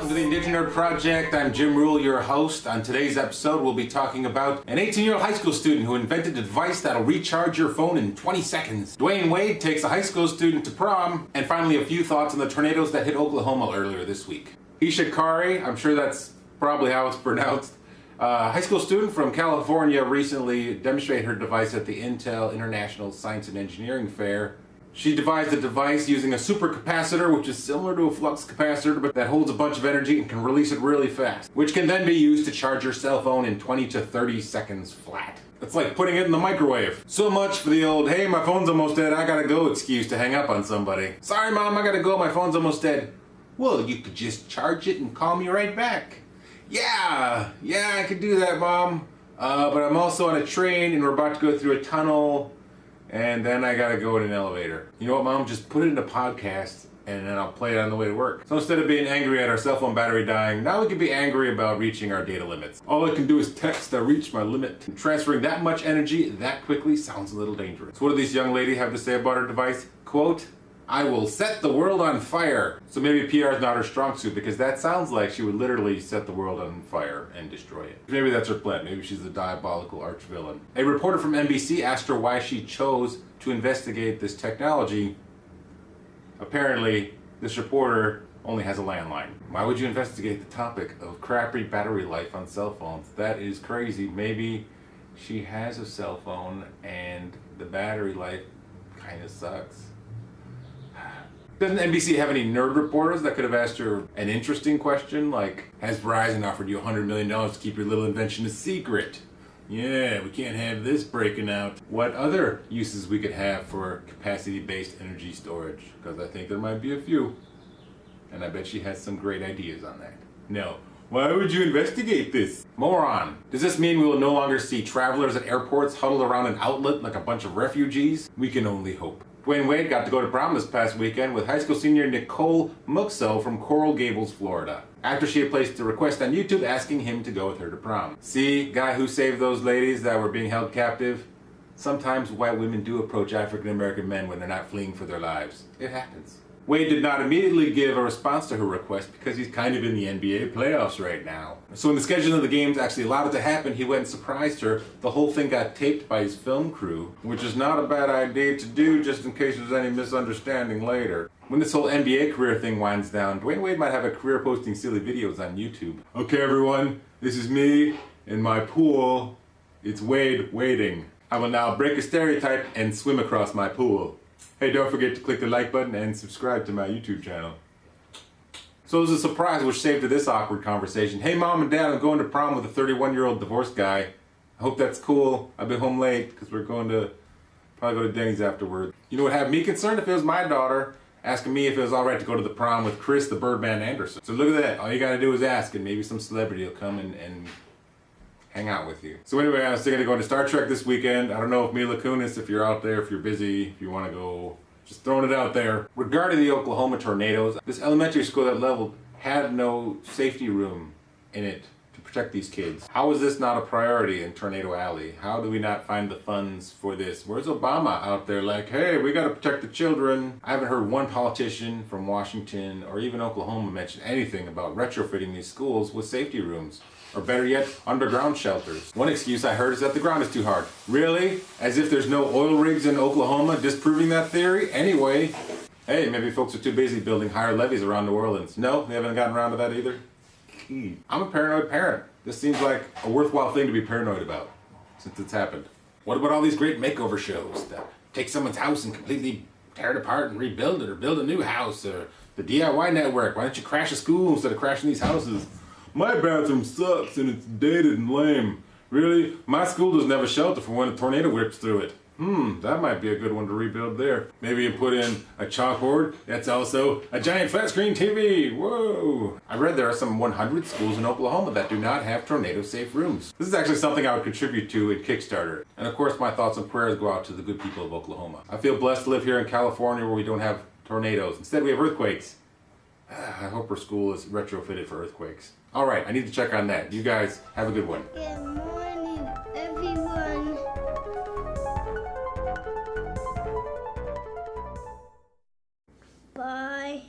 welcome to the Indiginerd Project. I'm Jim Ruel, your host. On today's episode, we'll be talking about an 18-year-old high school student who invented a device that'll recharge your phone in 20 seconds. Dwyane Wade takes a high school student to prom, and finally a few thoughts on the tornadoes that hit Oklahoma earlier this week. Isha Kari, I'm sure that's probably how it's pronounced, a high school student from California recently demonstrated her device at the Intel International Science and Engineering Fair. She devised a device using a supercapacitor, which is similar to a flux capacitor, but that holds a bunch of energy and can release it really fast, which can then be used to charge your cell phone in 20 to 30 seconds flat. It's like putting it in the microwave. So much for the old, hey, my phone's almost dead, I gotta go excuse to hang up on somebody. Sorry, Mom, I gotta go, my phone's almost dead. Well, you could just charge it and call me right back. Yeah, I could do that, Mom. But I'm also on a train and we're about to go through a tunnel. And then I gotta go in an elevator. You know what, Mom? Just put it in a podcast and then I'll play it on the way to work. So instead of being angry at our cell phone battery dying, now we can be angry about reaching our data limits. All I can do is text, I reached my limit. And transferring that much energy that quickly sounds a little dangerous. So what do these young ladies have to say about her device? Quote, I will set the world on fire. So maybe PR is not her strong suit because that sounds like she would literally set the world on fire and destroy it. Maybe that's her plan. Maybe she's a diabolical arch-villain. A reporter from NBC asked her why she chose to investigate this technology. Apparently, this reporter only has a landline. Why would you investigate the topic of crappy battery life on cell phones? That is crazy. Maybe she has a cell phone and the battery life kind of sucks. Doesn't NBC have any nerd reporters that could have asked her an interesting question like, has Verizon offered you $100 million to keep your little invention a secret? Yeah, we can't have this breaking out. What other uses we could have for capacity-based energy storage? Because I think there might be a few. And I bet she has some great ideas on that. No. Why would you investigate this? Moron. Does this mean we will no longer see travelers at airports huddled around an outlet like a bunch of refugees? We can only hope. Dwyane Wade got to go to prom this past weekend with high school senior Nicole Muxo from Coral Gables, Florida, after she had placed a request on YouTube asking him to go with her to prom. See, guy who saved those ladies that were being held captive? Sometimes white women do approach African American men when they're not fleeing for their lives. It happens. Wade did not immediately give a response to her request because he's kind of in the NBA playoffs right now. So when the schedule of the games actually allowed it to happen, he went and surprised her. The whole thing got taped by his film crew, which is not a bad idea to do just in case there's any misunderstanding later. When this whole NBA career thing winds down, Dwyane Wade might have a career posting silly videos on YouTube. Okay everyone, this is me in my pool. It's Wade wading. I will now break a stereotype and swim across my pool. Hey, don't forget to click the like button and subscribe to my YouTube channel. So there's a surprise which saved to this awkward conversation. Hey Mom and Dad, I'm going to prom with a 31-year-old divorced guy. I hope that's cool. I'll be home late because we're going to probably go to Denny's afterward. You know what had me concerned? If it was my daughter asking me if it was alright to go to the prom with Chris the Birdman Anderson. So look at that. All you gotta do is ask and maybe some celebrity will come and hang out with you. So anyway, I was thinking of going to Star Trek this weekend. I don't know if Mila Kunis, if you're out there, if you're busy, if you want to go, just throwing it out there. Regarding the Oklahoma tornadoes, this elementary school that leveled had no safety room in it to protect these kids. How is this not a priority in Tornado Alley? How do we not find the funds for this? Where's Obama out there like, hey, we got to protect the children? I haven't heard one politician from Washington or even Oklahoma mention anything about retrofitting these schools with safety rooms. Or better yet, underground shelters. One excuse I heard is that the ground is too hard. Really? As if there's no oil rigs in Oklahoma disproving that theory? Anyway, hey, maybe folks are too busy building higher levees around New Orleans. No, they haven't gotten around to that either? I'm a paranoid parent. This seems like a worthwhile thing to be paranoid about, since it's happened. What about all these great makeover shows that take someone's house and completely tear it apart and rebuild it, or build a new house, or the DIY network? Why don't you crash a school instead of crashing these houses? My bathroom sucks and it's dated and lame. Really? My school doesn't have a shelter for when a tornado whips through it. That might be a good one to rebuild there. Maybe you put in a chalkboard that's also a giant flat screen TV. Whoa! I read there are some 100 schools in Oklahoma that do not have tornado-safe rooms. This is actually something I would contribute to in Kickstarter. And of course, my thoughts and prayers go out to the good people of Oklahoma. I feel blessed to live here in California where we don't have tornadoes. Instead, we have earthquakes. I hope our school is retrofitted for earthquakes. All right, I need to check on that. You guys have a good one. Good morning, everyone. Bye.